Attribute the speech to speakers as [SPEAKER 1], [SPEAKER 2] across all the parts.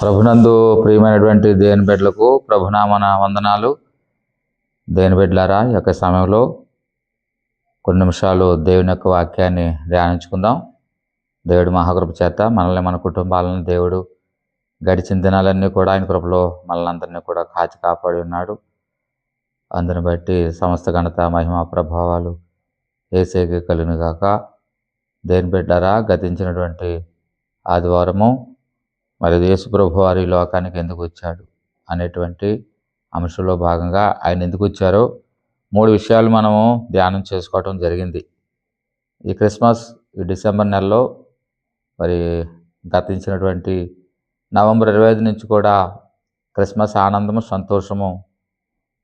[SPEAKER 1] ప్రభునందు ప్రియమైనటువంటి దేవుని బిడ్డలకు ప్రభునామన వందనాలు. దేవుని బిడ్డలారా, ఈ యొక్క సమయంలో కొన్ని నిమిషాలు దేవుని యొక్క వాక్యాన్ని ధ్యానించుకుందాం. దేవుడి మహాకృప చేత మనల్ని మన కుటుంబాలను దేవుడు గడిచిన దినాలన్నీ కూడా ఆయన కృపలో మనల్ని అందరినీ కూడా కాచి కాపాడి ఉన్నాడు. అందుని బట్టి సమస్త ఘనత మహిమ ప్రభావాలు యేసుకే కలుగును గాక. దేవుని బిడ్డలారా, గతించినటువంటి ఆదివారము మరి యేసు ప్రభు వారి లోకానికి ఎందుకు వచ్చాడు అనేటువంటి అంశంలో భాగంగా ఆయన ఎందుకు వచ్చారో 3 విషయాలు మనము ధ్యానం చేసుకోవటం జరిగింది. ఈ క్రిస్మస్ ఈ డిసెంబర్ నెలలో మరి గతించినటువంటి నవంబర్ 25 నుంచి కూడా క్రిస్మస్ ఆనందము సంతోషము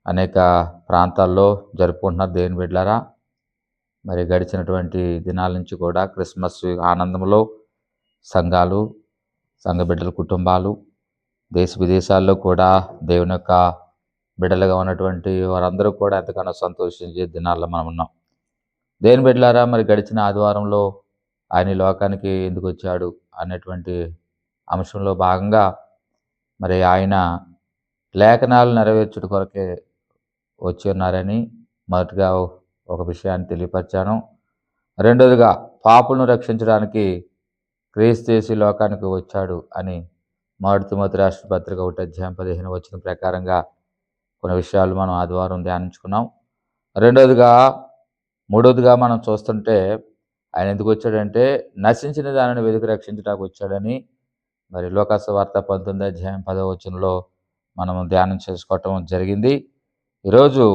[SPEAKER 1] అనేక ప్రాంతాల్లో జరుపుకుంటున్నారు దేవుని బిడ్డలారా. మరి గడిచినటువంటి దినాల నుంచి కూడా క్రిస్మస్ ఆనందంలో సంఘాలు, సంఘ బిడ్డల కుటుంబాలు, దేశ విదేశాల్లో కూడా దేవుని యొక్క బిడ్డలుగా ఉన్నటువంటి వారందరూ కూడా ఎంతగానో సంతోషించే దినాల్లో మనం ఉన్నాం. దేవుని బిడ్డలారా, మరి గడిచిన ఆదివారంలో ఆయన ఈ లోకానికి ఎందుకు వచ్చాడు అనేటువంటి అంశంలో భాగంగా మరి ఆయన లేఖనాలు నెరవేర్చుట కొరకే వచ్చి ఉన్నారని మొదటిగా ఒక విషయాన్ని తెలియపరిచాను. రెండోదిగా పాపులను రక్షించడానికి క్రీస్తు యేసు లోకానికి వచ్చాడు అని మొదటి తిమోతి రాష్ట్ర పత్రిక 1:15 ప్రకారంగా కొన్ని విషయాలు మనం ఆదివారం ధ్యానించుకున్నాం. మూడోదిగా మనం చూస్తుంటే ఆయన ఎందుకు వచ్చాడంటే నశించిన దానిని వెతికి రక్షించడానికి వచ్చాడని మరి లోకాసు వార్త 19:10 మనం ధ్యానం చేసుకోవటం జరిగింది. ఈరోజు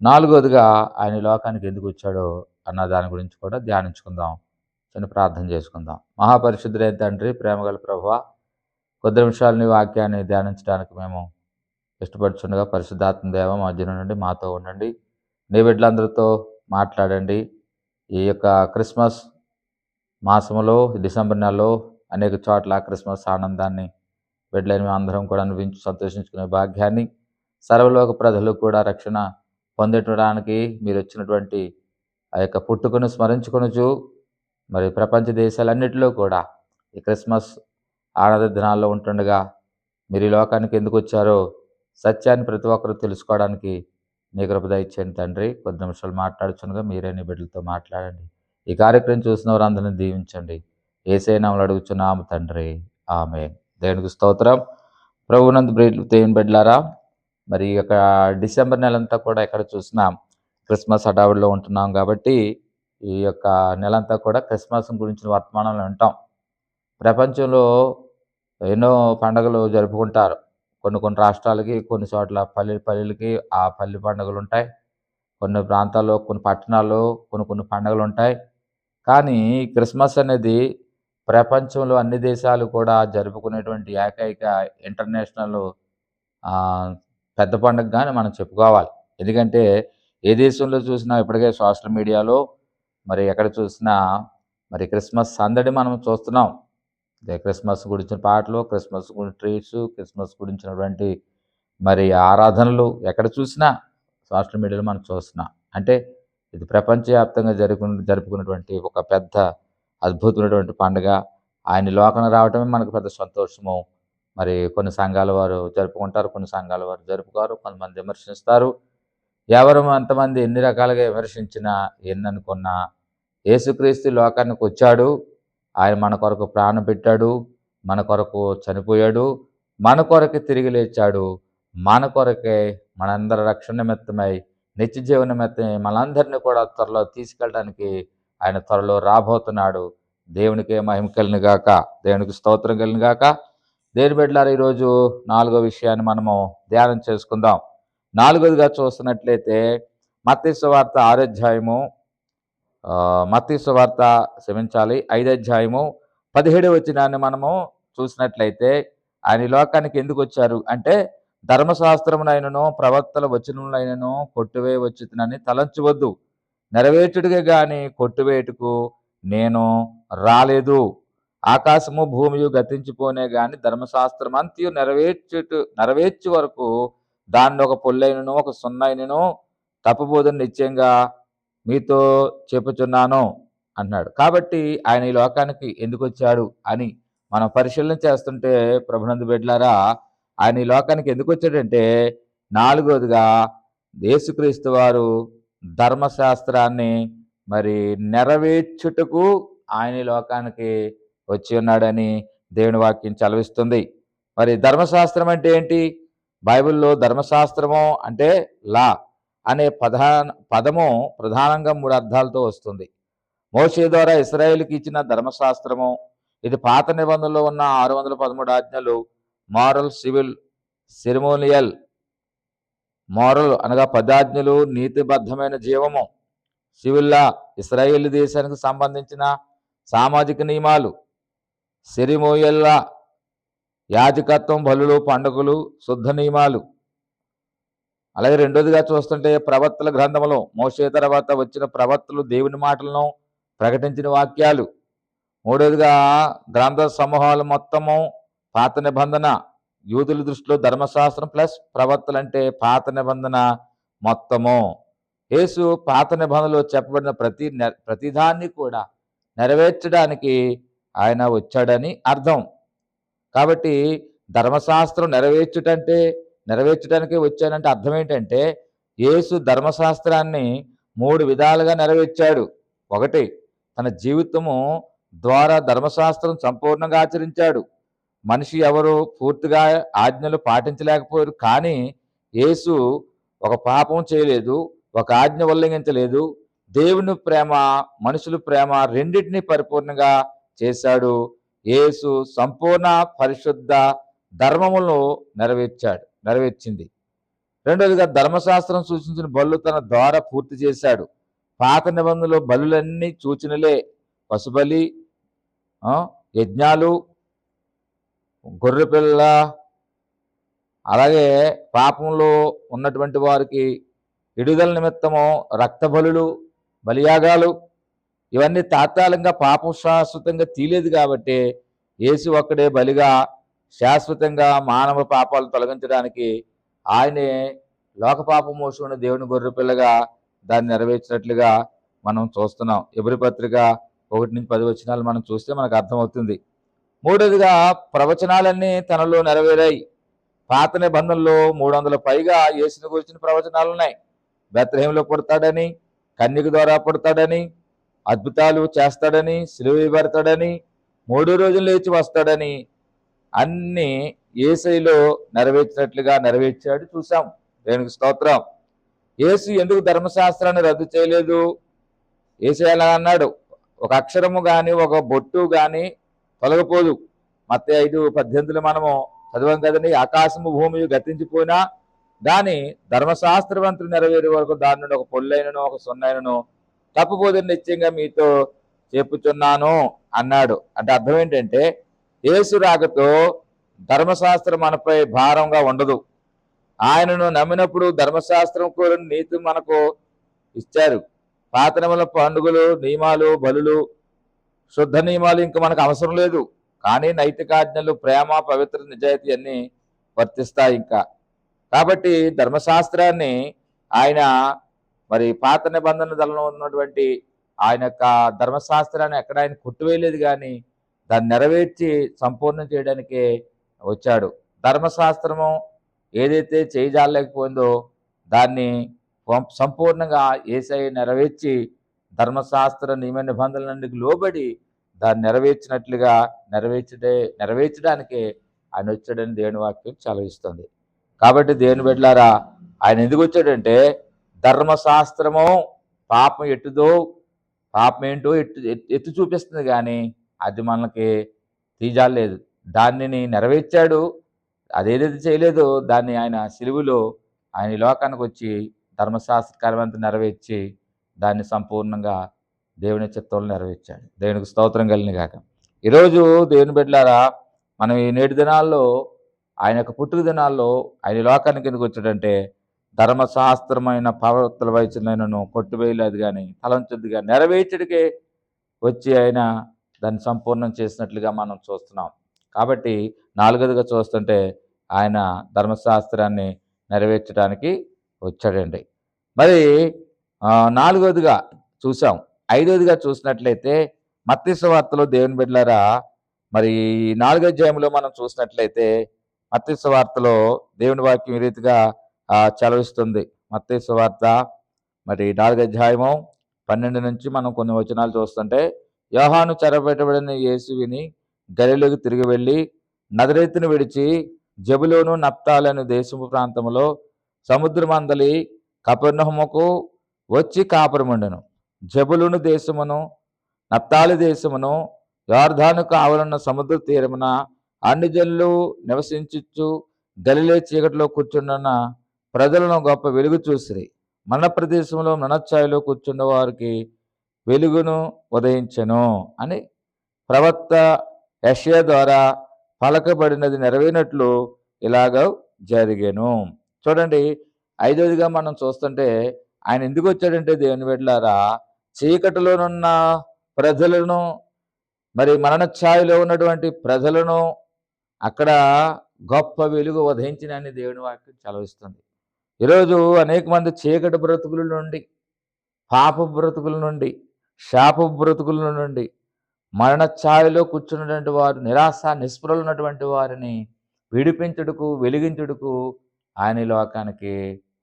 [SPEAKER 1] నాలుగోదిగా ఆయన లోకానికి ఎందుకు వచ్చాడో అన్న దాని గురించి కూడా ధ్యానించుకుందాం. చిన్న ప్రార్థన చేసుకుందాం. మహాపరిశుద్ధుడైన తండ్రి, ప్రేమగల ప్రభువా, కొద్ది నిమిషాలు నీ వాక్యాన్ని ధ్యానించడానికి మేము ఇష్టపడుచుండగా పరిశుద్ధాత్మ దేవ మధ్యన నుండి మాతో ఉండండి. నీ బిడ్డలందరితో మాట్లాడండి. ఈ యొక్క క్రిస్మస్ మాసంలో డిసెంబర్ నెలలో అనేక చోట్ల క్రిస్మస్ ఆనందాన్ని బిడ్డలైన మేము అందరం కూడా అనుభవించి సంతోషించుకునే భాగ్యాన్ని, సర్వలోక ప్రజలు కూడా రక్షణ పొందడానికి మీరు వచ్చినటువంటి ఆ యొక్క పుట్టుకను స్మరించుకొనుచు మరి ప్రపంచ దేశాలన్నిటిలో కూడా ఈ క్రిస్మస్ ఆనంద దినాల్లో ఉంటుండగా మీరు ఈ లోకానికి ఎందుకు వచ్చారో సత్యాన్ని ప్రతి ఒక్కరూ తెలుసుకోవడానికి నీ కృప దయచేయండి తండ్రి. కొద్ది నిమిషాలు మాట్లాడుచునగా మీరే నీ బిడ్డలతో మాట్లాడండి. ఈ కార్యక్రమం చూసిన వారందరినీ దీవించండి. యేసయ్య నామములో అడుగుచున్నాము తండ్రి, ఆమేన్. దేవునికి స్తోత్రం. ప్రభువునందు దేవుని బిడ్డలారా, మరి ఈ యొక్క డిసెంబర్ నెలంతా కూడా ఎక్కడ చూసినా క్రిస్మస్ హడావుడిలో ఉంటున్నాం కాబట్టి ఈ యొక్క నెలంతా కూడా క్రిస్మస్ గురించిన వర్తమానాలు వింటాం. ప్రపంచంలో ఎన్నో పండుగలు జరుపుకుంటారు. కొన్ని రాష్ట్రాలకి, కొన్ని చోట్ల పల్లెలకి ఆ పల్లి పండుగలు ఉంటాయి. కొన్ని ప్రాంతాల్లో, కొన్ని పట్టణాల్లో కొన్ని పండుగలు ఉంటాయి. కానీ క్రిస్మస్ అనేది ప్రపంచంలో అన్ని దేశాలు కూడా జరుపుకునేటువంటి ఏకైక ఇంటర్నేషనల్ పెద్ద పండుగగానే మనం చెప్పుకోవాలి. ఎందుకంటే ఏ దేశంలో చూసినా ఇప్పటికే సోషల్ మీడియాలో మరి ఎక్కడ చూసినా మరి క్రిస్మస్ సందడి మనం చూస్తున్నాం. క్రిస్మస్ గురించిన పాటలు, క్రిస్మస్ గురించి ట్రీట్స్, క్రిస్మస్ గురించినటువంటి మరి ఆరాధనలు ఎక్కడ చూసినా సోషల్ మీడియాలో మనం చూస్తున్నాం. అంటే ఇది ప్రపంచవ్యాప్తంగా జరుపుకున్నటువంటి ఒక పెద్ద అద్భుతమైనటువంటి పండుగ. ఆయన లోకం రావటమే మనకు పెద్ద సంతోషము. మరి కొన్ని సంఘాల వారు జరుపుకుంటారు, కొన్ని సంఘాల వారు జరుపుకోరు, కొంతమంది విమర్శిస్తారు. ఎవరు అంతమంది ఎన్ని రకాలుగా విమర్శించినా, ఎన్ననుకున్నా యేసుక్రీస్తు లోకానికి వచ్చాడు. ఆయన మన కొరకు ప్రాణం పెట్టాడు, మన కొరకు చనిపోయాడు, మన కొరకు తిరిగి లేచాడు. మన కొరకే మనందరి రక్షణ నిమిత్తమై, నిత్య జీవన నిమిత్తమై మనందరినీ కూడా త్వరలో తీసుకెళ్ళడానికి ఆయన త్వరలో రాబోతున్నాడు. దేవునికే మహిమ కలుగును గాక, దేవునికి స్తోత్రం కలుగును గాక. దేవుని బిడ్డలారా, ఈరోజు 4వ విషయాన్ని మనము ధ్యానం చేసుకుందాం. 4వదిగా చూస్తున్నట్లయితే మత్తయి సువార్త 6వ అధ్యాయము, మత్తయి సువార్త 5వ అధ్యాయము 17వ వచనాన్ని మనము చూసినట్లయితే ఆయన లోకానికి ఎందుకు వచ్చారు అంటే, ధర్మశాస్త్రమునైనను ప్రవక్తల వచనములైనను కొట్టివేయవచ్చునని తలంచవద్దు, నెరవేర్చుటకే గాని కొట్టివేయుటకు నేను రాలేదు. ఆకాశము భూమియు గతించిపోనే గాని ధర్మశాస్త్రం అంతయు నెరవేర్చు వరకు దాన్ని ఒక పొల్లైనను ఒక సున్నైనను తప్పబోదని నిశ్చయంగా మీతో చెప్పుచున్నాను అన్నాడు. కాబట్టి ఆయన ఈ లోకానికి ఎందుకు వచ్చాడు అని మనం పరిశీలన చేస్తుంటే ప్రభునందు బిడ్డలారా, ఆయన ఈ లోకానికి ఎందుకు వచ్చాడంటే, నాలుగోదిగా యేసుక్రీస్తు వారు ధర్మశాస్త్రాన్ని మరి నెరవేర్చుటకు ఆయన ఈ లోకానికి వచ్చి ఉన్నాడని దేవుని వాక్యం చలవిస్తుంది. మరి ధర్మశాస్త్రం అంటే ఏంటి? బైబిల్లో ధర్మశాస్త్రము అంటే లా అనే పదము ప్రధానంగా 3 అర్థాలతో వస్తుంది. మోషే ద్వారా ఇశ్రాయేలుకి ఇచ్చిన ధర్మశాస్త్రము, ఇది పాత నిబంధనలో ఉన్న 613 ఆజ్ఞలు. Moral, civil, ceremonial. మోరల్ అనగా 10 ఆజ్ఞలు, నీతిబద్ధమైన జీవము. సివిల్లా ఇశ్రాయేలు దేశానికి సంబంధించిన సామాజిక నియమాలు. సెరిమోనియల్లా యాజకత్వం, బలులు, పండుగలు, శుద్ధ నియమాలు. అలాగే రెండోదిగా చూస్తుంటే ప్రవక్తల గ్రంథములో మోషే తర్వాత వచ్చిన ప్రవక్తలు దేవుని మాటలను ప్రకటించిన వాక్యాలు. మూడోదిగా గ్రంథ సమూహాలు మొత్తము పాత నిబంధన. యూదుల దృష్టిలో ధర్మశాస్త్రం ప్లస్ ప్రవక్తలు అంటే పాత నిబంధన మొత్తము. యేసు పాత నిబంధనలో చెప్పబడిన ప్రతిదాన్ని కూడా నెరవేర్చడానికి ఆయన వచ్చాడని అర్థం. కాబట్టి ధర్మశాస్త్రం నెరవేర్చడానికే వచ్చానంటే అర్థం ఏంటంటే, యేసు ధర్మశాస్త్రాన్ని 3 విధాలుగా నెరవేర్చాడు. ఒకటి, తన జీవితము ద్వారా ధర్మశాస్త్రం సంపూర్ణంగా ఆచరించాడు. మనిషి ఎవరు పూర్తిగా ఆజ్ఞలు పాటించలేకపోయారు, కానీ యేసు ఒక పాపం చేయలేదు, ఒక ఆజ్ఞ ఉల్లంఘించలేదు. దేవుని ప్రేమ, మనుషుల ప్రేమ రెండింటినీ పరిపూర్ణంగా చేశాడు. యేసు సంపూర్ణ పరిశుద్ధ ధర్మములను నెరవేర్చింది. రెండోదిగా ధర్మశాస్త్రం సూచించిన బలులు తన ద్వారా పూర్తి చేశాడు. పాత నిబంధనలో బలులన్నీ సూచనలే. పశుబలి, యజ్ఞాలు, గొర్రెపిల్ల, అలాగే పాపంలో ఉన్నటువంటి వారికి విడుదల నిమిత్తము రక్త బలులు, బలియాగాలు. ఇవన్నీ తాత్కాలికంగా పాపం శాశ్వతంగా తీలేదు కాబట్టి యేసు ఒక్కడే బలిగా శాశ్వతంగా మానవ పాపాలు తొలగించడానికి ఆయనే లోకపాప మోసుకున్న దేవుని గొర్రెపిల్లగా దాన్ని నెరవేర్చినట్లుగా మనం చూస్తున్నాం. ఎబ్రీ పత్రిక 1-10 వచనాలు మనం చూస్తే మనకు అర్థమవుతుంది. మూడోదిగా ప్రవచనాలన్నీ తనలో నెరవేరాయి. పాత నిబంధనలో 300 పైగా యేసుని గురించిన ప్రవచనాలు ఉన్నాయి. బెత్లెహేములో పుడతాడని, కన్యక ద్వారా పుడతాడని, అద్భుతాలు చేస్తాడని, సిలువ వేయబడతాడని, 3 రోజులు లేచి వస్తాడని అన్ని యేసయ్యలో నెరవేర్చినట్లుగా నెరవేర్చాడు చూసాం. దేవునికి స్తోత్రం. యేసు ఎందుకు ధర్మశాస్త్రాన్ని రద్దు చేయలేదు? యేసయ్య ఎలా అన్నాడు, ఒక అక్షరము కానీ ఒక బొట్టు కానీ తొలగపోదు. మత్తయి 5:18 మనము చదివాం కదండి. ఆకాశము భూమి గతించిపోయినా కానీ ధర్మశాస్త్రవంతులు నెరవేరే వరకు దాని నుండి ఒక పొల్లైనను ఒక సున్నైనను తప్పుపోదని నిశ్చయంగా మీతో చెప్పుచున్నాను అన్నాడు. అంటే అర్థం ఏంటంటే, యేసు రాకతో ధర్మశాస్త్రం మనపై భారంగా ఉండదు. ఆయనను నమ్మినప్పుడు ధర్మశాస్త్రం కోరిన నీతి మనకు ఇచ్చారు. పాత నిబంధనల పండుగలు, నియమాలు, బలులు, శుద్ధ నియమాలు ఇంకా మనకు అవసరం లేదు. కానీ నైతికాజ్ఞలు, ప్రేమ, పవిత్ర, నిజాయితీ అన్నీ వర్తిస్తాయి ఇంకా. కాబట్టి ధర్మశాస్త్రాన్ని ఆయన మరి పాత నిబంధన దళంలో ఉన్నటువంటి ఆయన యొక్క ధర్మశాస్త్రాన్ని ఎక్కడ ఆయన కొట్టివేయలేదు, కానీ దాన్ని నెరవేర్చి సంపూర్ణం చేయడానికే వచ్చాడు. ధర్మశాస్త్రము ఏదైతే చేయజాలలేకపోయిందో దాన్ని సంపూర్ణంగా యేసయ్య నెరవేర్చి ధర్మశాస్త్ర నియమ నిబంధనలన్నిటికి లోబడి దాన్ని నెరవేర్చినట్లుగా నెరవేర్చడానికే ఆయన వచ్చాడని దేవుని వాక్యం చలవిస్తుంది. కాబట్టి దేవుని బిడ్డలారా, ఆయన ఎందుకు వచ్చాడంటే, ధర్మశాస్త్రము పాపం ఏంటో ఎత్తు చూపిస్తుంది, కానీ అది మనకి తీజాలేదు. దానిని నెరవేర్చాడు. అదేదైతే చేయలేదో దాన్ని ఆయన సిలువలో ఆయన లోకానికి వచ్చి ధర్మశాస్త్ర కార్యమంతా నెరవేర్చి దాన్ని సంపూర్ణంగా దేవుని చిత్తంలో నెరవేర్చాడు. దేవునికి స్తోత్రం కలిగిన గాక. ఈరోజు దేవుని బిడ్డలారా, మనం ఈ నేటి దినాల్లో ఆయన యొక్క పుట్టుక దినాల్లో ఆయన లోకానికి ఎందుకు వచ్చాడంటే, ధర్మశాస్త్రమైన ప్రవక్తల వచనాలను కొట్టివేయలేదు కానీ తలంచొద్దు కానీ నెరవేర్చడికే వచ్చి ఆయన దాన్ని సంపూర్ణం చేసినట్లుగా మనం చూస్తున్నాం. కాబట్టి నాలుగోదిగా చూస్తుంటే ఆయన ధర్మశాస్త్రాన్ని నెరవేర్చడానికి వచ్చాడండి. మరి నాలుగోదిగా చూసాం. ఐదోదిగా చూసినట్లయితే మత్తయి సువార్తలో దేవుని బిడ్డలారా మరి ఈ 4వ అధ్యాయంలో మనం చూసినట్లయితే మత్తయి సువార్తలో దేవుని వాక్యం ఈ రీతిగా చలవిస్తుంది. మత్తయి సువార్త మరి 4వ అధ్యాయము 12 నుంచి మనం కొన్ని వచనాలు చూస్తుంటే, యోహాను చెరబెట్టబడిన యేసు విని గలిలయకు తిరిగి వెళ్ళి నజరేతును విడిచి జెబులూను నప్తాలి దేశపు ప్రాంతంలో సముద్రమందలి కపెర్నహూముకు వచ్చి కాపురముండెను. జెబులూను దేశమును నప్తాలి దేశమును యొర్దానుకు ఆవలున్న సముద్ర తీరమున అన్ని జనులు నివసించుచు గలిలయ చీకటిలో కూర్చున్న ప్రజలను గొప్ప వెలుగు చూసిరి. మన ప్రదేశంలో మరణఛాయలో కూర్చున్న వారికి వెలుగును ఉదయించెను అని ప్రవక్త యెషయా ద్వారా పలకబడినది నెరవేరినట్లు ఇలాగ జరిగెను. చూడండి, 5వదిగా మనం చూస్తుంటే ఆయన ఎందుకు వచ్చాడంటే, దేవుని బిడ్డలారా, చీకటిలోనున్న ప్రజలను, మరి మరణ ఛాయలో ఉన్నటువంటి ప్రజలను అక్కడ గొప్ప వెలుగు ఉదయించినని దేవుని వాక్యం చలవిస్తుంది. ఈరోజు అనేక మంది చీకటి బ్రతుకుల నుండి, పాప బ్రతుకుల నుండి, శాప బ్రతుకుల నుండి, మరణ ఛాయలో కూర్చున్నటువంటి వారు, నిరాశ నిస్పృహలు ఉన్నటువంటి వారిని విడిపించుటకు, వెలిగించుటకు ఆయన ఈ లోకానికి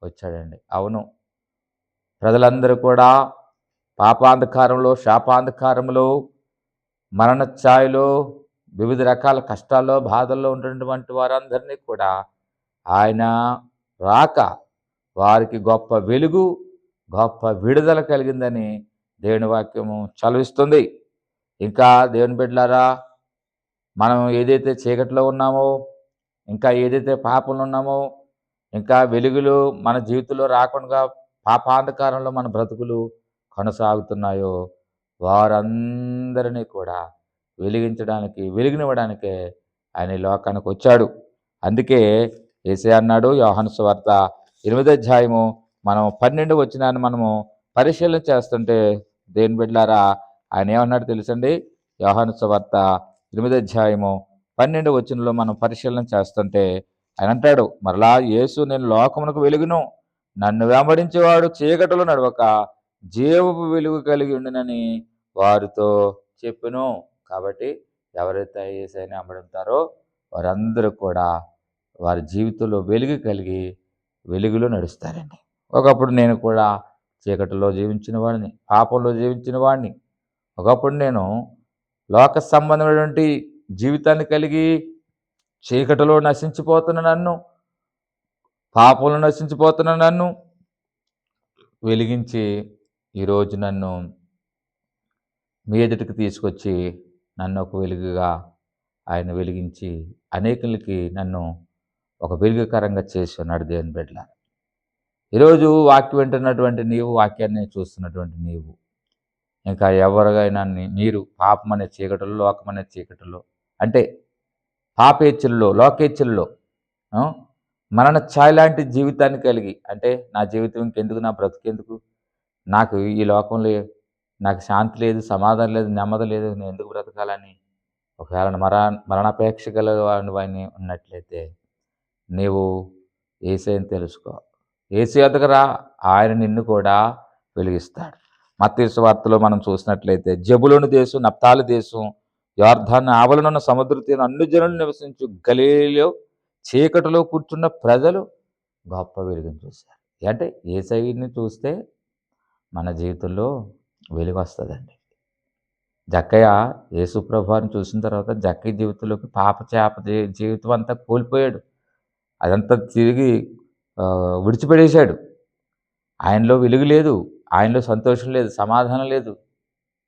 [SPEAKER 1] వచ్చాడండి. అవును, ప్రజలందరూ కూడా పాపాంధకారంలో, శాపాంధకారంలో, మరణ ఛాయలో, వివిధ రకాల కష్టాల్లో, బాధల్లో ఉన్నటువంటి వారందరినీ కూడా ఆయన రాక వారికి గొప్ప వెలుగు, గొప్ప విడుదల కలిగిందని దేవుని వాక్యము చలవిస్తుంది. ఇంకా దేవుని బిడ్డలారా, మనం ఏదైతే చీకటిలో ఉన్నామో, ఇంకా ఏదైతే పాపంలో ఉన్నామో, ఇంకా వెలుగులు మన జీవితంలో రాకుండా పాపాంధకారంలో మన బ్రతుకులు కొనసాగుతున్నాయో, వారందరినీ కూడా వెలిగించడానికి, వెలుగునివ్వడానికే ఆయన ఈ లోకానికి వచ్చాడు. అందుకే యేసయ్య అన్నాడు, యోహాను సువార్త 8వ అధ్యాయము మనం 12 వచనాన్ని మనము పరిశీలన చేస్తుంటే, దేవుని బిడ్డలారా, ఆయన ఏమన్నాడు తెలుసండి? యోహాను సువార్త 8వ అధ్యాయము 12 వచనంలో మనం పరిశీలన చేస్తుంటే ఆయన అంటాడు, మరలా యేసు, నేను లోకమునకు వెలుగును, నన్ను వెంబడించేవాడు చీకటిలో నడవక జీవపు వెలుగు కలిగి ఉండునని వారితో చెప్పెను. కాబట్టి ఎవరైతే యేసయ్యని వెంబడిస్తారో వారందరూ కూడా వారి జీవితంలో వెలుగు కలిగి వెలుగులో నడుస్తారండి. ఒకప్పుడు నేను కూడా చీకటిలో జీవించిన వాడిని, పాపంలో జీవించిన వాడిని. ఒకప్పుడు నేను లోక సంబంధమైనటువంటి జీవితాన్ని కలిగి చీకటిలో నశించిపోతున్న నన్ను, పాపంలో నశించిపోతున్న నన్ను వెలిగించి ఈరోజు నన్ను మీ ఎదుటికి తీసుకొచ్చి నన్ను ఒక వెలుగుగా ఆయన వెలిగించి అనేకులకి నన్ను ఒక వెలుగుకరంగా చేసి ఉన్నాడు. దేవుని బిడ్డలారా, ఈరోజు వాక్యం వింటున్నటువంటి నీవు, వాక్యాన్ని చూస్తున్నటువంటి నీవు, ఇంకా ఎవరికైనా మీరు పాపం అనే చీకటిలో, లోకం అనే చీకటిలో, అంటే పాపేచ్ఛల్లో, లోకేచ్ఛల్లో, మరణ ఛాయ లాంటి జీవితాన్ని కలిగి, అంటే నా జీవితం ఇంకెందుకు, నా బ్రతుకెందుకు, నాకు ఈ లోకంలో నాకు శాంతి లేదు, సమాధానం లేదు, నెమ్మది లేదు, నేను ఎందుకు బ్రతకాలని ఒకవేళ మరణాపేక్ష గల వాడిని ఉన్నట్లయితే నీవు యేసయ్యని తెలుసుకో. యేసు యొద్దకు రా, ఆయన నిన్ను కూడా వెలిగిస్తాడు. మత్తయి సువార్తలో మనం చూసినట్లయితే, జెబులూను దేశం, నప్తాలి దేశం, యొర్దాను ఆవలనున్న సముద్ర తీరం అన్ని జనులు నివసించు గలిలయలో చీకటిలో కూర్చున్న ప్రజలు గొప్ప వెలుగును చూశారు. అంటే యేసయ్యని చూస్తే మన జీవితంలో వెలుగు వస్తుందండి. జక్కయ్య యేసుప్రభువారిని చూసిన తర్వాత జక్కయ్య జీవితంలోకి చేప జీవితం అంతా కోల్పోయాడు. అదంతా తిరిగి విడిచిపెట్టేశాడు. ఆయనలో వెలుగు లేదు, ఆయనలో సంతోషం లేదు, సమాధానం లేదు.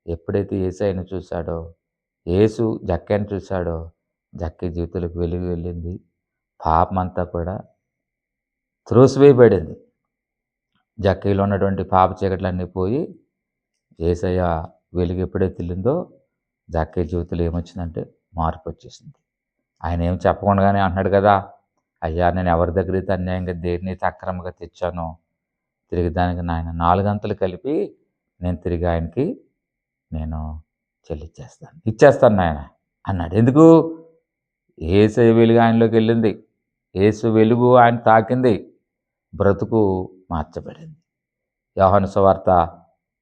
[SPEAKER 1] ఎప్పుడైతే యేసయ్యను చూశాడో, యేసు జక్కయ్యను చూశాడో, జక్కయ్య జీవితంలోకి వెలుగు వెళ్ళింది. పాపం అంతా కూడా త్రోసివేయబడింది. జక్కయ్యలో ఉన్నటువంటి పాప చీకట్లన్నీ పోయి యేసయ్య వెలుగు ఎప్పుడైతే వెళ్ళిందో, జక్కయ్య జీవితంలో ఏమొచ్చిందంటే మార్పు వచ్చేసింది. ఆయన ఏం చెప్పకుండానే అంటున్నాడు కదా, అయ్యా, నేను ఎవరి దగ్గరైతే అన్యాయంగా దేనినైతే అక్రమంగా తెచ్చానో తిరిగి దానికి నాయన 4 గంటలు కలిపి నేను తిరిగి ఆయనకి నేను ఇచ్చేస్తాను నాయన అన్నాడు. ఎందుకు? యేసయ్య వెలుగు ఆయనలోకి వెళ్ళింది, యేసు వెలుగు ఆయన తాకింది, బ్రతుకు మార్చబడింది. యోహాను సువార్త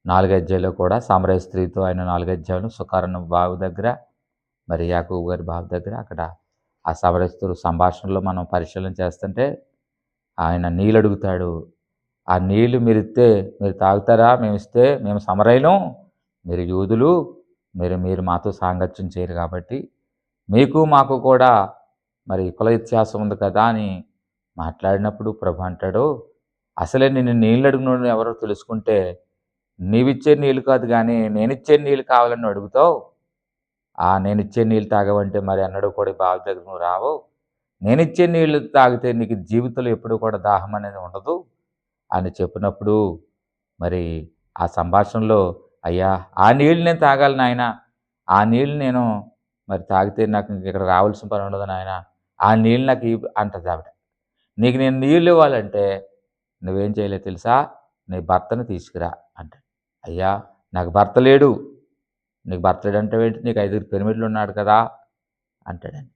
[SPEAKER 1] 4వ అధ్యాయంలో కూడా సమరయ స్త్రీతో ఆయన 4వ అధ్యాయంలో సుకారణ బావి దగ్గర మరి యాకోబు గారి బావి దగ్గర అక్కడ ఆ సమరస్తులు సంభాషణలో మనం పరిశీలన చేస్తుంటే ఆయన నీళ్ళు అడుగుతాడు. ఆ నీళ్లు మీరిస్తే మీరు తాగుతారా? మేమిస్తే మేము సమరయులం, మీరు యూదులు, మీరు మాతో సాంగత్యం చేయరు కాబట్టి మీకు మాకు కూడా మరి కుల వ్యత్యాసం ఉంది కదా అని మాట్లాడినప్పుడు ప్రభు అంటాడు, అసలే నిన్ను నీళ్ళు అడిగినోడు ఎవరో తెలుసుకుంటే నీవిచ్చే నీళ్ళు కాదు కానీ నేనిచ్చే నీళ్ళు కావాలని అడుగుతావు. నేనిచ్చే నీళ్ళు తాగవంటే మరి ఎన్నడూ కూడా ఈ బావి దగ్గర నువ్వు రావు. నేనిచ్చే నీళ్ళు తాగితే నీకు జీవితంలో ఎప్పుడూ కూడా దాహం అనేది ఉండదు అని చెప్పినప్పుడు మరి ఆ సంభాషణలో అయ్యా ఆ నీళ్ళు నేను తాగాలి నాయన, ఆ నీళ్ళు నేను మరి తాగితే నాకు ఇక్కడ రావాల్సిన పని ఉండదు నాయన, ఆ నీళ్ళు నాకు అంటది ఆవిడ. నీకు నేను నీళ్ళు ఇవ్వాలంటే నువ్వేం చేయలేదు తెలుసా, నీ భర్తను తీసుకురా అంటాడు. అయ్యా నాకు భర్త లేడు, నీకు భర్త లేడంటే ఏంటి, నీకు 5 పిరమిడ్లు ఉన్నాడు కదా అంటాడండి.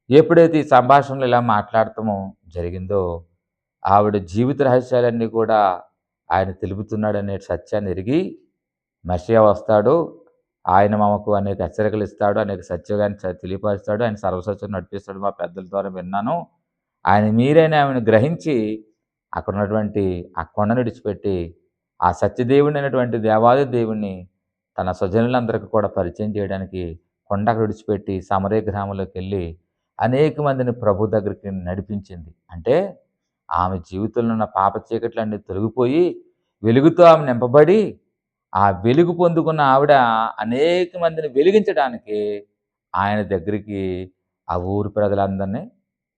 [SPEAKER 1] ఎప్పుడైతే ఈ సంభాషణలు ఇలా మాట్లాడటము జరిగిందో ఆవిడ జీవిత రహస్యాలన్నీ కూడా ఆయన తెలుపుతున్నాడనే సత్యాన్ని ఎరిగి మెస్సియా వస్తాడు, ఆయన మాకు అనేక హెచ్చరికలు ఇస్తాడు, అనేక సత్యాన్ని తెలియపరుస్తాడు, ఆయన సర్వసత్యం నడిపిస్తాడు, మా పెద్దల ద్వారా విన్నాను, ఆయన మీరైనా ఆమెను గ్రహించి అక్కడ ఉన్నటువంటి ఆ కొండను విడిచిపెట్టి ఆ సత్యదేవుని అయినటువంటి దేవాది దేవుణ్ణి తన స్వజనులందరికీ కూడా పరిచయం చేయడానికి కొండ విడిచిపెట్టి సమరే గ్రామంలోకి వెళ్ళి అనేక మందిని ప్రభు దగ్గరికి నడిపించింది. అంటే ఆమె జీవితంలో ఉన్న పాప చీకట్లన్నీ తొలగిపోయి వెలుగుతో ఆమె నింపబడి ఆ వెలుగు పొందుకున్న ఆవిడ అనేక మందిని వెలిగించడానికి ఆయన దగ్గరికి ఆ ఊరు ప్రజలందరినీ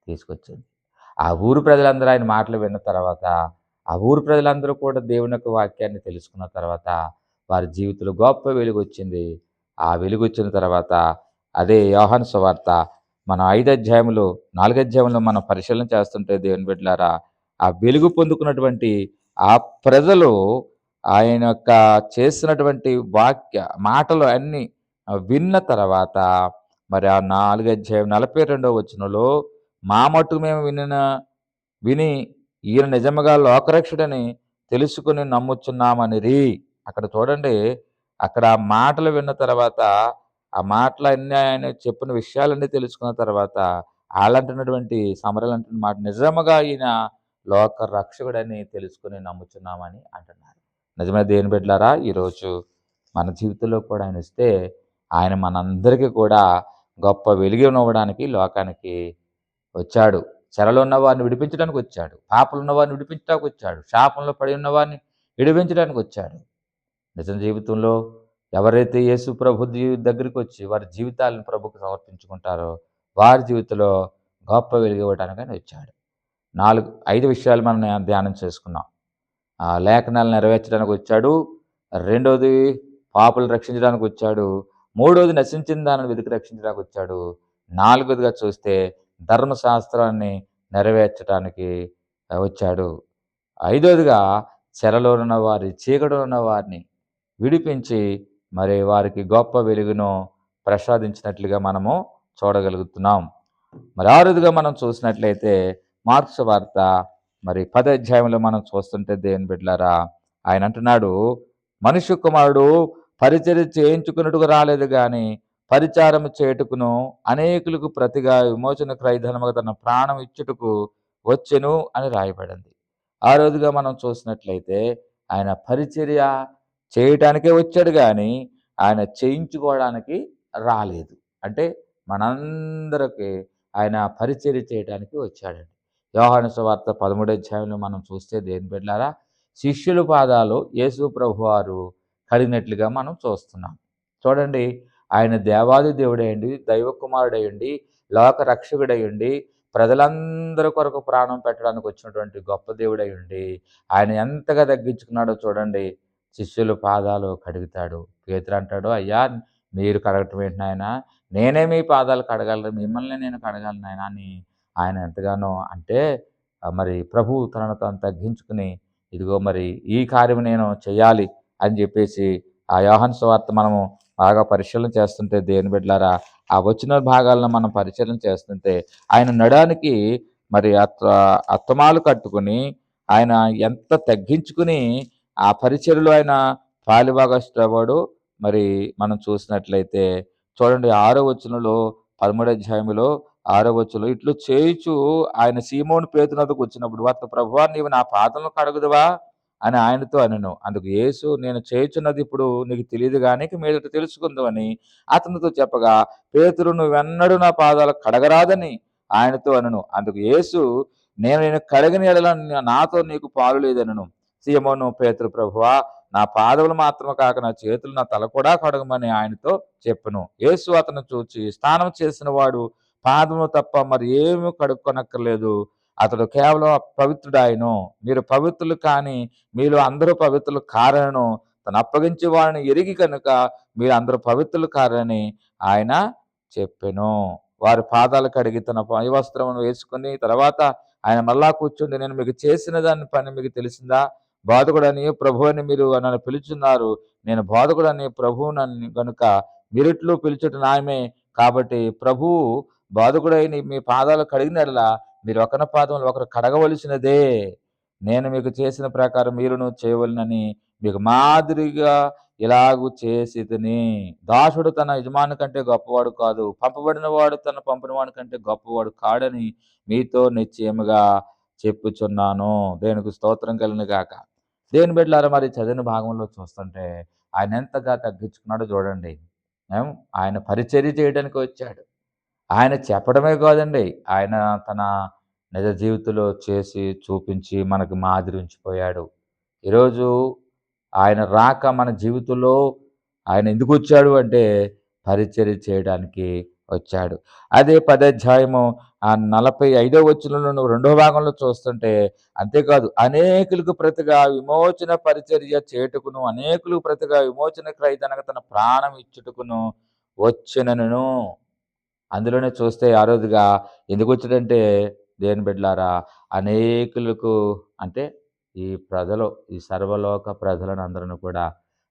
[SPEAKER 1] తీసుకొచ్చింది. ఆ ఊరు ప్రజలందరూ ఆయన మాటలు విన్న తర్వాత ఆ ఊరు ప్రజలందరూ కూడా దేవుని యొక్క వాక్యాన్ని తెలుసుకున్న తర్వాత వారి జీవితంలో గొప్ప వెలుగొచ్చింది. ఆ వెలుగొచ్చిన తర్వాత అదే యోహాను సువార్త మనం 5 అధ్యాయములు 4 అధ్యాయంలో మనం పరిశీలన చేస్తుంటే దేవుని బిడ్డలారా ఆ వెలుగు పొందుకున్నటువంటి ఆ ప్రజలు ఆయన యొక్క చేసినటువంటి మాటలు అన్నీ విన్న తర్వాత మరి ఆ 4 అధ్యాయం 42వ వచనంలో మా మట్టుకు మేము విని ఈయన నిజముగా లోకరక్షుడని తెలుసుకుని నమ్ముచున్నామనిరి. అక్కడ చూడండి, అక్కడ ఆ మాటలు విన్న తర్వాత ఆ మాటలన్నీ ఆయన చెప్పిన విషయాలన్నీ తెలుసుకున్న తర్వాత ఆళ్ళంటున్నటువంటి సమరలంటున్న మాట నిజముగా ఈయన లోక రక్షకుడని తెలుసుకుని నమ్ముచున్నామని అంటున్నారు. నిజమే దేవుని బిడ్డలారా, ఈరోజు మన జీవితంలో కూడా ఆయన ఇస్తే ఆయన మనందరికీ కూడా గొప్ప వెలుగునివ్వడానికి లోకానికి వచ్చాడు. చెరలో ఉన్న వారిని విడిపించడానికి వచ్చాడు. పాపలు ఉన్న వారిని విడిపించడానికి వచ్చాడు. శాపంలో పడి ఉన్న వారిని విడిపించడానికి వచ్చాడు. నిజ జీవితంలో ఎవరైతే యేసు ప్రభు దగ్గరికి వచ్చి వారి జీవితాలను ప్రభుకు సమర్పించుకుంటారో వారి జీవితంలో గొప్ప వెలుగు ఇవ్వడానికని వచ్చాడు. 5 విషయాలు మనం ధ్యానం చేసుకున్నాం. లేఖనాలు నెరవేర్చడానికి వచ్చాడు. రెండోది పాపులు రక్షించడానికి వచ్చాడు. మూడోది నశించిన దానిని వెతికి రక్షించడానికి వచ్చాడు. నాలుగోదిగా చూస్తే ధర్మశాస్త్రాన్ని నెరవేర్చడానికి వచ్చాడు. ఐదోదిగా చెరలో ఉన్న వారి చీకటిలో ఉన్న వారిని విడిపించి మరి వారికి గొప్ప వెలుగును ప్రసాదించినట్లుగా మనము చూడగలుగుతున్నాం. మరి ఆరోదిగా మనం చూసినట్లయితే మార్క్స్ వార్త మరి 10వ అధ్యాయంలో మనం చూస్తుంటే దేవుని బిడ్డలారా ఆయన అంటున్నాడు, మనుష్య కుమారుడు పరిచర్య చేయించుకున్నట్టుకు రాలేదు కానీ పరిచారం చేయుటకును అనేకులకు ప్రతిగా విమోచన క్రయధనముగా తన ప్రాణం ఇచ్చుటకు వచ్చెను అని రాయబడింది. ఆ రోజుగా మనం చూసినట్లయితే ఆయన పరిచర్య చేయటానికే వచ్చాడు కానీ ఆయన చేయించుకోవడానికి రాలేదు. అంటే మనందరికి ఆయన పరిచర్య చేయడానికి వచ్చాడండి. యోహాను సువార్త 13వ అధ్యాయంలో మనం చూస్తే దేవుని బిడ్డలారా శిష్యుల పాదాలు యేసు ప్రభువారు కడిగినట్లుగా మనం చూస్తున్నాం. చూడండి, ఆయన దేవాది దేవుడయ్యండి, దైవ కుమారుడయ్యండి, లోక రక్షకుడయ్యండి, ప్రజలందరి కొరకు ప్రాణం పెట్టడానికి వచ్చినటువంటి గొప్ప దేవుడయ్యండి ఆయన ఎంతగా తగ్గించుకున్నాడో చూడండి. శిష్యుల పాదాలు కడుగుతాడు. పేతురు అంటాడు, అయ్యా మీరు కడగటం ఏంటి నాయన, నేనే మీ పాదాలు కడగలను, మిమ్మల్ని నేను కడగలను నాయన అని ఆయన ఎంతగానో అంటే మరి ప్రభువు తనను తాను తగ్గించుకుని ఇదిగో మరి ఈ కార్యం నేను చేయాలి అని చెప్పేసి ఆ యోహాను సువార్త మనము బాగా పరిశీలన చేస్తుంటే దేవుని బిడ్డలారా ఆ వచ్చిన భాగాలను మనం పరిశీలన చేస్తుంటే ఆయన నడానికి మరి అత్తమాలు కట్టుకుని ఆయన ఎంత తగ్గించుకుని ఆ పరిచర్యలో ఆయన పాలిభాగస్తుడవాడు మరి మనం చూసినట్లయితే చూడండి 6వ వచనంలో 13వ అధ్యాయంలో 6వ వచనంలో ఇట్లు చేయుచు ఆయన సీమోను పేతురు వద్దకు వచ్చినప్పుడు అతడు ప్రభువా నీవు నా పాదములను కడుగుదువా అని ఆయనతో అనెను. అందుకు యేసు నేను చేయుచున్నది ఇప్పుడు నీకు తెలియదు గాని ఇక మీదట తెలుసుకుందువని అతనితో చెప్పగా పేతురు నువ్వెన్నడూ నా పాదాలు కడగరాదని ఆయనతో అనెను. అందుకు యేసు నేను నిన్ను కడిగిన యెడల నాతో నీకు పాలు లేదనెను. సీమోను పేతురు ప్రభువా నా పాదములు మాత్రమే కాక నా చేతులు నా తల కూడా కడగమని ఆయనతో చెప్పెను. యేసు అతను చూచి స్నానం చేసిన వాడు పాదములు తప్ప మరి ఏమీ కడుక్కొనక్కర్లేదు. అతడు కేవలం పవిత్రుడాయను. మీరు పవిత్రులు కాని మీలో అందరూ పవిత్రులు కారనను తను అప్పగించే వారిని ఎరిగి కనుక మీరు అందరూ పవిత్రులు కారని ఆయన చెప్పెను. వారి పాదాలు కడిగి తన పై వస్త్రమును వేసుకుని తర్వాత ఆయన మళ్ళా కూర్చుండి నేను మీకు చేసిన దాని పని మీకు తెలిసిందా? బోధకుడని ప్రభువని మీరు నన్ను పిలుచున్నారు. నేను బోధకుడని ప్రభువునని గనుక మీరిట్లు పిలుచుట న్యాయమే. కాబట్టి ప్రభువు బోధకుడై మీ పాదాలు కడిగిన యెడల మీరు ఒకరి పాదములు ఒకరు కడగవలసినదే. నేను మీకు చేసిన ప్రకారం మీరును చేయవలెనని మీకు మాదిరిగా ఇలాగు చేసితిని. దాసుడు తన యజమాని కంటే గొప్పవాడు కాదు. పంపబడిన వాడు తన పంపిన వాడి కంటే గొప్పవాడు కాడని మీతో నిశ్చయముగా చెప్పుచున్నాను. దేవునికి స్తోత్రం కలుగును గాక. దేవుని బిడ్డలారా మరి చదివిన భాగంలో చూస్తుంటే ఆయన ఎంతగా తగ్గించుకున్నాడో చూడండి. ఆయన పరిచర్య చేయడానికి వచ్చాడు. ఆయన చెప్పడమే కాదండి. ఆయన తన నిజ జీవితంలో చేసి చూపించి మనకు మాదిరి ఉంచిపోయాడు. ఈరోజు ఆయన రాక మన జీవితంలో ఆయన ఎందుకు వచ్చాడు అంటే పరిచర్య చేయడానికి వచ్చాడు. అదే 10వ అధ్యాయము 45వ వచనంలో 2వ భాగంలో చూస్తుంటే అంతేకాదు అనేకులకు ప్రతిగా విమోచన పరిచర్య చేయుటకును అనేకులకు ప్రతిగా విమోచన క్రయధనగా తన ప్రాణం ఇచ్చుటకును వచ్చెనను. అందులోనే చూస్తే ఆరోజుగా ఎందుకు వచ్చాడంటే దేవుని బిడ్డలారా అనేకులకు అంటే ఈ ప్రజలు ఈ సర్వలోక ప్రజలను అందరిని కూడా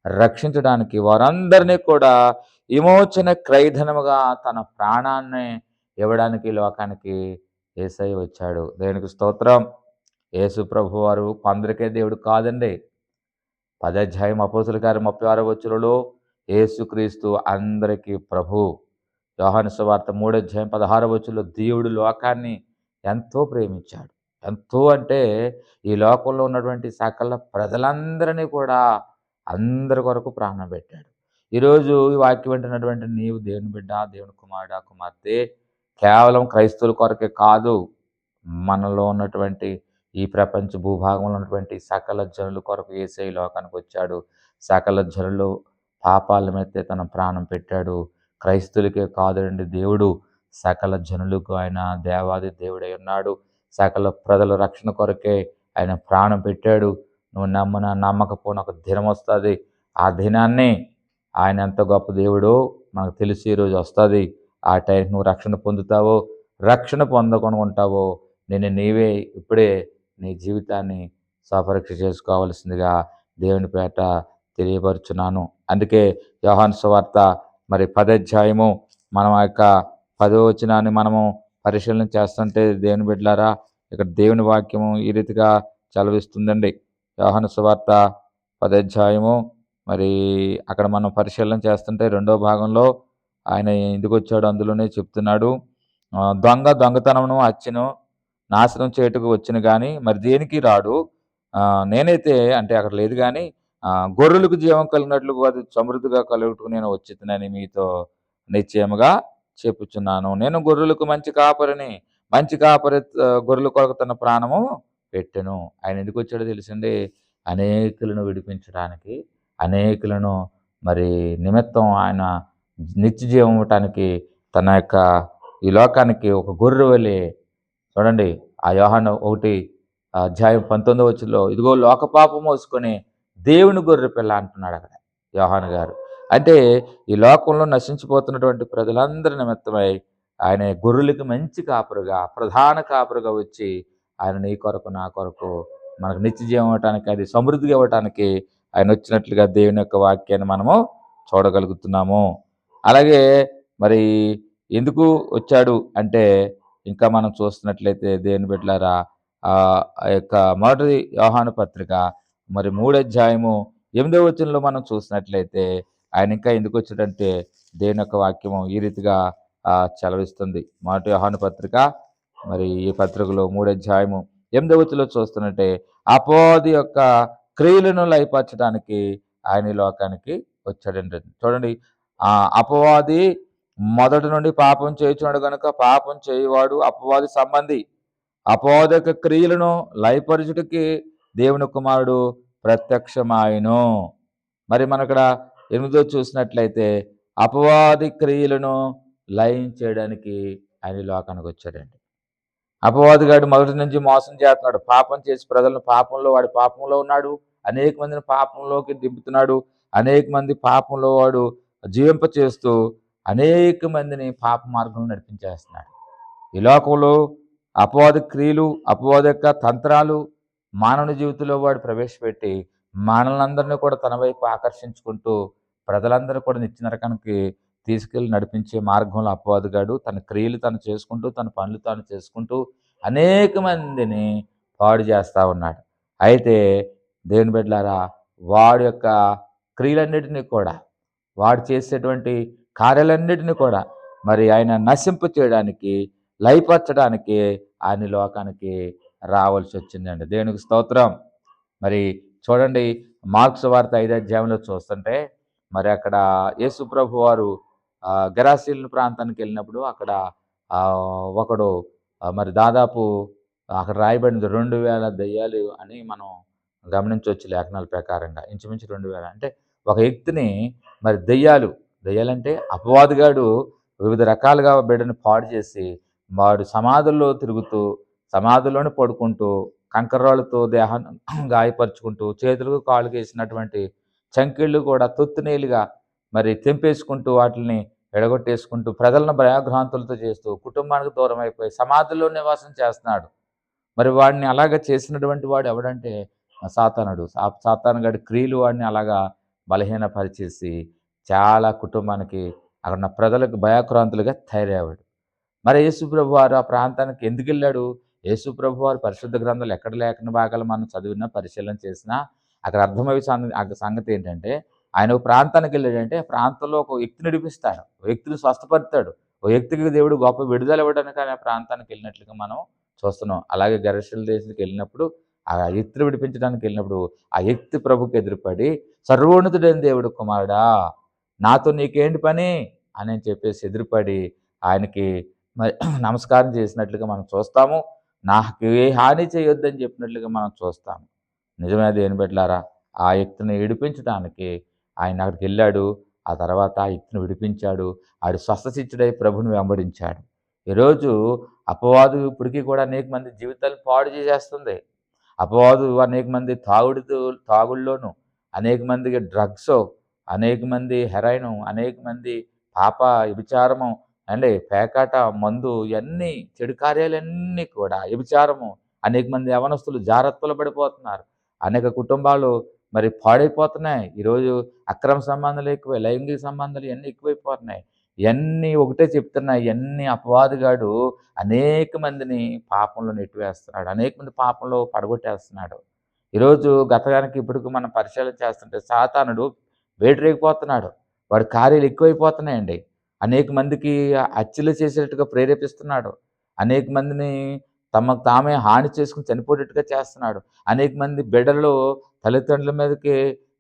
[SPEAKER 1] రక్షించడానికి వారందరినీ కూడా విమోచన క్రయధనముగా తన ప్రాణాన్ని ఇవ్వడానికి ఈ లోకానికి యేసయ్య వచ్చాడు. దేవునికి స్తోత్రం. యేసు ప్రభు వారు కొందరికే దేవుడు కాదండి. 10వ అధ్యాయం అపోస్తలుల కార్యం 36వ వచనంలో యేసుక్రీస్తు అందరికీ ప్రభువు. యోహాను సువార్త 3వ అధ్యాయం 16వ వచనంలో దేవుడు లోకాన్ని ఎంతో ప్రేమించాడు. ఎంతో అంటే ఈ లోకంలో ఉన్నటువంటి సకల ప్రజలందరినీ కూడా అందరి కొరకు ప్రాణం పెట్టాడు. ఈరోజు ఈ వాక్యం వింటున్నటువంటి నీవు దేవుని బిడ్డ, దేవుని కుమారుడా, కుమార్తె కేవలం క్రైస్తవుల కొరకే కాదు, మనలో ఉన్నటువంటి ఈ ప్రపంచ భూభాగంలో ఉన్నటువంటి సకల జనుల కొరకు యేసయ్య ఈ లోకానికి వచ్చాడు. సకల జనులు పాపాల మీదే తన ప్రాణం పెట్టాడు. క్రైస్తవులకే కాదండి దేవుడు సకల జనులకు ఆయన దేవాది దేవుడై ఉన్నాడు. సకల ప్రజల రక్షణ కొరకే ఆయన ప్రాణం పెట్టాడు. నువ్వు నమ్మున నమ్మకపోయిన ఒక దినం వస్తుంది. ఆ దినాన్ని ఆయన ఎంత గొప్ప దేవుడో మనకు తెలిసి ఈరోజు వస్తుంది. ఆ టైంకి నువ్వు రక్షణ పొందుతావో రక్షణ పొందకుండా ఉంటావో నీవే ఇప్పుడే నీ జీవితాన్ని స్వపరీక్ష చేసుకోవాల్సిందిగా దేవుని పేట తెలియపరుచున్నాను. అందుకే యోహాను సువార్త మరి 10వ అధ్యాయము మనం ఆ యొక్క 10వ వచనాన్ని మనము పరిశీలన చేస్తుంటే దేవుని బిడ్డలారా ఇక్కడ దేవుని వాక్యము ఈ రీతిగా చలవిస్తుందండి. యోహాను సువార్త 10వ అధ్యాయము మరి అక్కడ మనం పరిశీలన చేస్తుంటే 2వ భాగంలో ఆయన ఎందుకు వచ్చాడు అందులోనే చెప్తున్నాడు. దొంగతనమును హత్యను నాశనం చేయుటకు వచ్చును కానీ మరి దేనికి రాడు. నేనైతే అంటే అక్కడ లేదు కానీ గొర్రెలకు జీవం కలిగినట్లు అది సమృద్ధిగా కలుగుటకు నేను వచ్చునని మీతో నిశ్చయముగా చెప్పుచున్నాను. నేను గొర్రెలకు మంచి కాపరిని. మంచి కాపరి గొర్రెల కొరకు తన ప్రాణము పెట్టెను. ఆయన ఎందుకు వచ్చాడో తెలుసండి. అనేకులను విడిపించడానికి, అనేకులను మరి నిమిత్తం ఆయన నిత్య జీవం ఇవ్వటానికి తన యొక్క ఈ లోకానికి ఒక గొర్రె వలె చూడండి. ఆ యోహాను 1 అధ్యాయం 19వ వచనంలో ఇదిగో లోకపాపం మోసుకొని దేవుని గొర్రె పిల్ల అంటున్నాడు అక్కడ యోహాను గారు. అంటే ఈ లోకంలో నశించిపోతున్నటువంటి ప్రజలందరి నిమిత్తమై ఆయన గొర్రెలకు మంచి కాపరుగా ప్రధాన కాపరుగా వచ్చి ఆయన నీ కొరకు నా కొరకు మనకు నిత్య జీవం ఇవ్వటానికి అది సమృద్ధిగా ఇవ్వటానికి ఆయన వచ్చినట్లుగా దేవుని యొక్క వాక్యాన్ని మనము చూడగలుగుతున్నాము. అలాగే మరి ఎందుకు వచ్చాడు అంటే ఇంకా మనం చూస్తున్నట్లయితే దేవుని బిడ్డలారా ఆ యొక్క మొదటి యోహాను పత్రిక మరి 3వ అధ్యాయము 8వ వచనంలో మనం చూసినట్లయితే ఆయన ఇంకా ఎందుకు వచ్చాడంటే దేవుని యొక్క వాక్యము ఈ రీతిగా చలవిస్తుంది. మొదటి యోహాను పత్రిక, మరి ఈ పత్రికలో 3వ అధ్యాయము 8వ వచనంలో చూస్తున్నట్టే అపవాది యొక్క క్రియలను లయపరచడానికి ఆయన ఈ లోకానికి వచ్చాడండి. చూడండి, అపవాది మొదటి నుండి పాపం చేయుచున్నాడు కనుక పాపం చేయువాడు అపవాది సంబంధి. అపవాది యొక్క క్రియలను లయపరచుటకి దేవుని కుమారుడు ప్రత్యక్షమాయను. మరి మనక్కడ 8వ చూసినట్లయితే అపవాది క్రియలను లయం చేయడానికి ఆయన ఈ లోకానికి వచ్చాడండి. అపవాదిగాడు మొదటి నుంచి మోసం చేస్తున్నాడు. పాపం చేసి ప్రజలను వాడి పాపంలో ఉన్నాడు. అనేక మందిని పాపంలోకి దింపుతున్నాడు. అనేక మంది పాపంలో వాడు జీవింప చేస్తూ అనేక మందిని పాప మార్గంలో నడిపించేస్తున్నాడు. ఈ లోకంలో అపవాది క్రియలు, అపవాది యొక్క తంత్రాలు మానవుని జీవితంలో వాడు ప్రవేశపెట్టి మానవులందరినీ కూడా తన వైపు ఆకర్షించుకుంటూ ప్రజలందరూ కూడా నిత్య నరకానికి తీసుకెళ్ళి నడిపించే మార్గంలో అపవాదిగాడు తన క్రియలు తను చేసుకుంటూ, తన పనులు తాను చేసుకుంటూ అనేక మందిని పాడు చేస్తూ ఉన్నాడు. అయితే దేవుని బిడ్డలారా, వాడి యొక్క క్రియలన్నిటినీ కూడా, వాడు చేసేటువంటి కార్యాలన్నిటినీ కూడా మరి ఆయన నశింపు చేయడానికి, లయపరచడానికి ఆయన లోకానికి రావాల్సి వచ్చిందండి. దేవునికి స్తోత్రం. మరి చూడండి, మార్కు సువార్త 5వ అధ్యాయంలో చూస్తుంటే మరి అక్కడ యేసు ప్రభు వారు గెరాసీను ప్రాంతానికి వెళ్ళినప్పుడు అక్కడ ఒకడు మరి దాదాపు అక్కడ రాయబడింది 2000 దెయ్యాలు అని మనం గమనించవచ్చు లేఖనాల ప్రకారంగా. ఇంచుమించు 2000 అంటే ఒక వ్యక్తిని మరి దెయ్యాలంటే అపవాదిగాడు వివిధ రకాలుగా బిడ్డను పాడు చేసి వాడు సమాధుల్లో తిరుగుతూ, సమాధుల్లోనే పడుకుంటూ, కంకర్రాళ్ళతో దేహాన్ని గాయపరుచుకుంటూ, చేతులకు కాళ్ళకు వేసినటువంటి చంకీళ్ళు కూడా తొత్తునేలుగా మరి తెంపేసుకుంటూ, వాటిని ఎడగొట్టేసుకుంటూ, ప్రజలను భయభ్రాంతులతో చేస్తూ, కుటుంబానికి దూరం అయిపోయి సమాధుల్లో నివాసం చేస్తున్నాడు. మరి వాడిని అలాగా చేసినటువంటి వాడు ఎవడంటే సాతానుడు. సాతానుగాడి క్రియలు వాడిని అలాగా బలహీనపరిచేసి చాలా కుటుంబానికి అక్కడ ఉన్న ప్రజలకు భయాక్రాంతులుగా తయారయ్యాడు. మరి యేసుప్రభు వారు ఆ ప్రాంతానికి ఎందుకు వెళ్ళాడు? యేసుప్రభు వారు పరిశుద్ధ గ్రంథాలు ఎక్కడ లేఖన భాగాలు మనం చదివినా, పరిశీలన చేసినా అక్కడ అర్థమయ్యే సంగతి ఏంటంటే, ఆయన ఒక ప్రాంతానికి వెళ్ళాడంటే ఆ ప్రాంతంలో ఒక వ్యక్తిని నడిపిస్తాడు, ఒక వ్యక్తిని స్వస్థపరుతాడు, ఒక వ్యక్తికి దేవుడు గొప్ప విడుదల ఇవ్వడానికి ఆయన ప్రాంతానికి వెళ్ళినట్లుగా మనం చూస్తున్నాం. అలాగే గెరసేను దేశానికి వెళ్ళినప్పుడు ఆ వ్యక్తిని విడిపించడానికి వెళ్ళినప్పుడు ఆ వ్యక్తి ప్రభుకి ఎదురుపడి, సర్వోన్నతుడైన దేవుడు కుమారుడా, నాతో నీకేంటి పని అని చెప్పేసి ఎదురుపడి ఆయనకి మరి నమస్కారం చేసినట్లుగా మనం చూస్తాము. నాకు ఏ హాని చేయొద్దని చెప్పినట్లుగా మనం చూస్తాము. నిజమే దేవుని బిడ్డలారా, ఆ వ్యక్తిని విడిపించడానికి ఆయన అక్కడికి వెళ్ళాడు. ఆ తర్వాత ఆ వ్యక్తిని విడిపించాడు. ఆడు స్వస్థశిష్యుడై ప్రభుని వెంబడించాడు. ఈరోజు అపవాదు ఇప్పటికీ కూడా అనేక మంది జీవితాలు పాడు చేసేస్తుంది. అపవాదు అనేక మంది తాగుళ్ళలోను, అనేక మందికి డ్రగ్స్, అనేక మంది హెరాయిను, అనేక మంది పాప వ్యభిచారము, అంటే పేకాట, మందు, ఇవన్నీ చెడు కార్యాలన్నీ కూడా వ్యభిచారము, అనేక మంది యవనస్తులు జాగ్రత్తలు పడిపోతున్నారు. అనేక కుటుంబాలు మరి పాడైపోతున్నాయి. ఈరోజు అక్రమ సంబంధాలు ఎక్కువై, లైంగిక సంబంధాలు ఇవన్నీ ఎక్కువైపోతున్నాయి. ఇవన్నీ ఒకటే చెప్తున్నాయి, ఇవన్నీ అపవాదిగాడు అనేక మందిని పాపంలో నెట్టివేస్తున్నాడు, అనేక మంది పాపంలో పడగొట్టేస్తున్నాడు. ఈరోజు గతానికి ఇప్పటికి మనం పరిశీలన చేస్తుంటే సాతానుడు వేడిరేగిపోతున్నాడు. వాడి కార్యాలు ఎక్కువైపోతున్నాయండి. అనేక మందికి హత్యలు చేసేటట్టుగా ప్రేరేపిస్తున్నాడు. అనేక మందిని తమకు తామే హాని చేసుకుని చనిపోయేటట్టుగా చేస్తున్నాడు. అనేక మంది బిడ్డలు తల్లిదండ్రుల మీదకి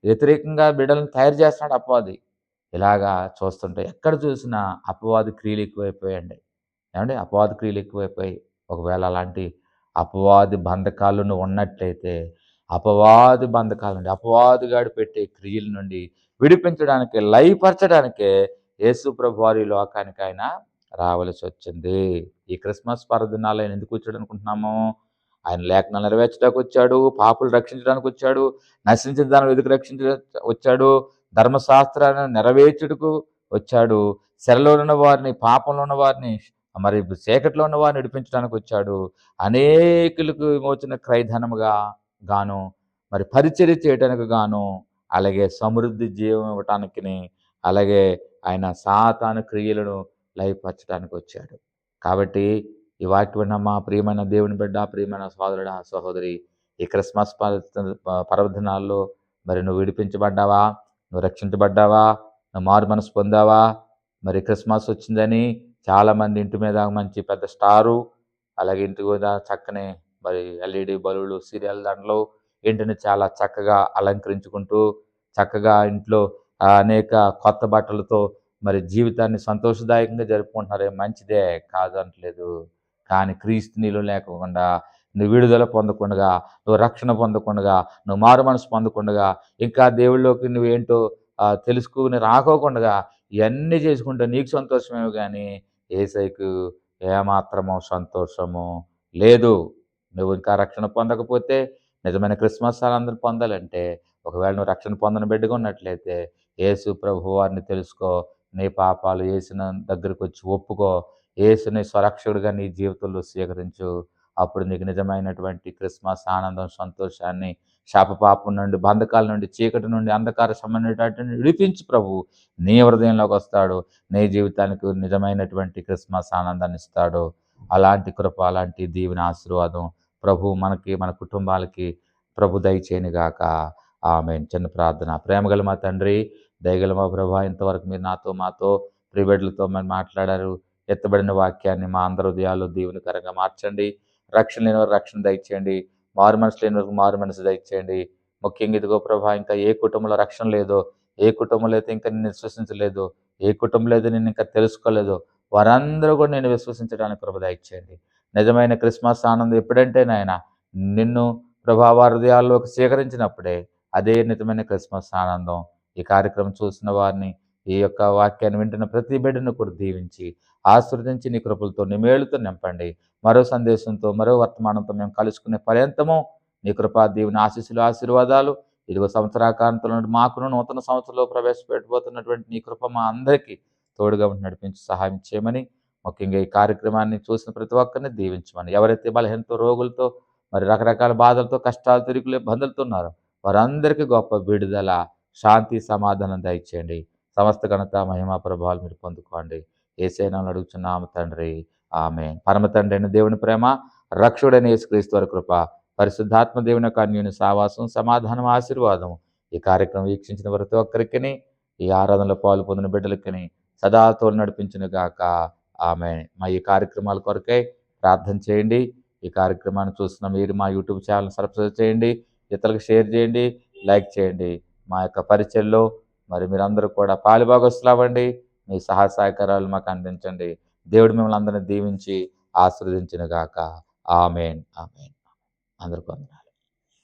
[SPEAKER 1] వ్యతిరేకంగా బిడ్డలను తయారు చేస్తున్నాడు అపవాది. ఇలాగా చూస్తుంటే ఎక్కడ చూసినా అపవాది క్రియలు ఎక్కువైపోయాయండి. ఏమండి, అపవాది క్రియలు ఎక్కువైపోయాయి. ఒకవేళ అలాంటి అపవాది బంధకాలు ఉన్నట్లయితే అపవాది బంధకాల నుండి, అపవాదిగాడు పెట్టే క్రియల నుండి విడిపించడానికి, లయపరచడానికే యేసు ప్రభువారు ఈ లోకానికి ఆయన రావలసి వచ్చింది. ఈ క్రిస్మస్ పర్వదినాలు ఆయన ఎందుకు వచ్చాడు అనుకుంటున్నాము? ఆయన లేఖనాలు నెరవేర్చడానికి వచ్చాడు, పాపులు రక్షించడానికి వచ్చాడు, నశించిన దాన్ని ఎదుగు వచ్చాడు, ధర్మశాస్త్రాన్ని నెరవేర్చుటకు వచ్చాడు, చెరలో ఉన్న వారిని, పాపంలో ఉన్న వారిని, మరి చీకట్లో ఉన్న వారిని నడిపించడానికి వచ్చాడు, అనేకులకు విమోచన క్రయధనముగా గాను, మరి పరిచర్య చేయడానికి గాను, అలాగే సమృద్ధి జీవం ఇవ్వటానికి, అలాగే ఆయన సాతాను క్రియలను లయపరచడానికి వచ్చాడు. కాబట్టి ఈ వాక్యం మా ప్రియమైన దేవుని బిడ్డ, ప్రియమైన సోదరుడా, సహోదరి, ఈ క్రిస్మస్ పర్వదినాల్లో మరి నువ్వు విడిపించబడ్డావా? నువ్వు రక్షించబడ్డావా? నువ్వు మారు మనసు పొందావా? మరి క్రిస్మస్ వచ్చిందని చాలామంది ఇంటి మీద మంచి పెద్ద స్టారు, అలాగే ఇంటి మీద చక్కని మరి ఎల్ఈడి బల్బులు, సీరియల్ దండలు ఇంటిని చాలా చక్కగా అలంకరించుకుంటూ, చక్కగా ఇంట్లో అనేక కొత్త బట్టలతో మరి జీవితాన్ని సంతోషదాయకంగా జరుపుకుంటున్నారు. మంచిదే, కాదనట్లేదు. కానీ క్రీస్తు నీలో లేకుండా, నువ్వు విడుదల పొందకుండగా, నువ్వు రక్షణ పొందకుండగా, నువ్వు మారు మనసు పొందకుండగా, ఇంకా దేవుళ్ళలోకి నువ్వేంటో తెలుసుకొని రాకోకుండగా ఇయన్నీ చేసుకుంటే నీకు సంతోషమేమో గానీ, యేసయ్యకు ఏమాత్రము సంతోషము లేదు. నువ్వు ఇంకా రక్షణ పొందకపోతే, నిజమైన క్రిస్మస్ ఆనందం పొందాలంటే, ఒకవేళ నువ్వు రక్షణ పొందని బిడ్డగా ఉన్నట్లయితే, యేసు ప్రభువారిని తెలుసుకో. నీ పాపాలు యేసుని దగ్గరకొచ్చి ఒప్పుకో. యేసుని స్వరక్షకుడిగా నీ జీవితంలో స్వీకరించు. అప్పుడు నీకు నిజమైనటువంటి క్రిస్మస్ ఆనందం, సంతోషాన్ని, శాపపాపం నుండి, బంధకాల నుండి, చీకటి నుండి, అంధకార సంబంధమైనటువంటి విడిపించు ప్రభువు. నీ హృదయంలోకొస్తాడు. నీ జీవితానికి నిజమైనటువంటి క్రిస్మస్ ఆనందాన్ని ఇస్తాడు. అలాంటి కృప, అలాంటి దీవెన, ఆశీర్వాదం ప్రభువు మనకి, మన కుటుంబాలకి ప్రభు దయచేయునుగాక. ఆమేన్. చిన్న ప్రార్థన. ప్రేమగల మా తండ్రి, దయగల మా ప్రభువా, ఇంతవరకు మీరు నాతో, మాతో, ప్రియబిడ్డలతో మరి మాట్లాడారు. ఎత్తబడిన వాక్యాన్ని మా అందరి హృదయాల్లో దీవెనకరంగా మార్చండి. రక్షణ లేని వారికి రక్షణ దయచేయండి. మారు మనసు లేని వారికి మారు మనసు దయచేయండి. ముఖ్యంగా ఇదిగో ప్రభా, ఇంకా ఏ కుటుంబంలో రక్షణ లేదో, ఏ కుటుంబంలో అయితే ఇంకా నిన్ను విశ్వసించలేదో, ఏ కుటుంబంలో అయితే నిన్ను ఇంకా తెలుసుకోలేదో, వారందరూ కూడా నేను విశ్వసించడానికి కృప దయచేయండి. నిజమైన క్రిస్మస్ ఆనందం ఎప్పుడంటే నాయన, నిన్ను ప్రభా వారి హృదయాల్లోకి స్వీకరించినప్పుడే అదే నిజమైన క్రిస్మస్ ఆనందం. ఈ కార్యక్రమం చూసిన వారిని, ఈ యొక్క వాక్యాన్ని వింటున్న ప్రతి బిడ్డను కూడా దీవించి, ఆశీర్వదించి నీ కృపలతో, నీ మేలుతో నింపండి. మరో సందేశంతో, మరో వర్తమానంతో మేము కలుసుకునే పర్యంతము నీ కృపా దీవెన ఆశీస్సులు, ఆశీర్వాదాలు ఇదిగో సంవత్సరాకాంతంలో నుండి మాకును నూతన సంవత్సరంలో ప్రవేశపెట్టబోతున్నటువంటి నీ కృప మా అందరికీ తోడుగా ఉండి నడిపించి సహాయం చేయమని, ముఖ్యంగా ఈ కార్యక్రమాన్ని చూసిన ప్రతి ఒక్కరిని దీవించమని, ఎవరైతే బలహీనతో, రోగులతో, మరి రకరకాల బాధలతో, కష్టాలు, తిరుగులు, ఇబ్బందులతో ఉన్నారో వారందరికీ గొప్ప విడుదల, శాంతి, సమాధానం దయచేయండి. సమస్త ఘనత, మహిమ, ప్రభావాలు మీరు పొందుకోండి. యేసయ్య నామములో అడుగుచున్నాము తండ్రి. ఆమేన్. పరమ తండ్రి అయిన దేవుని ప్రేమ, రక్షకుడైన యేసుక్రీస్తు వారి కృప, పరిశుద్ధాత్మ దేవుని యొక్క అన్యోన్య సహవాసం, సమాధానం, ఆశీర్వాదం ఈ కార్యక్రమం వీక్షించిన ప్రతి ఒక్కరికిని, ఈ ఆరాధనలో పాలు పొందిన బిడ్డలకిని సదా తోడు నడిపించును గాక. ఆమేన్. మా ఈ కార్యక్రమాల కొరకై ప్రార్థన చేయండి. ఈ కార్యక్రమాన్ని చూస్తున్న మీరు మా యూట్యూబ్ ఛానల్ సబ్స్క్రైబ్ చేయండి, ఇతరులకు షేర్ చేయండి, లైక్ చేయండి. మా యొక్క పరిచయలో మరి మీరందరూ కూడా పాలుభాగస్తులవ్వండి. మీ సహాయ సహకారాలు మాకు అందించండి. దేవుడు మిమ్మల్ని అందరిని దీవించి ఆశీర్వదించును గాక. ఆమేన్. ఆమేన్. అందరికీ వందనాలు.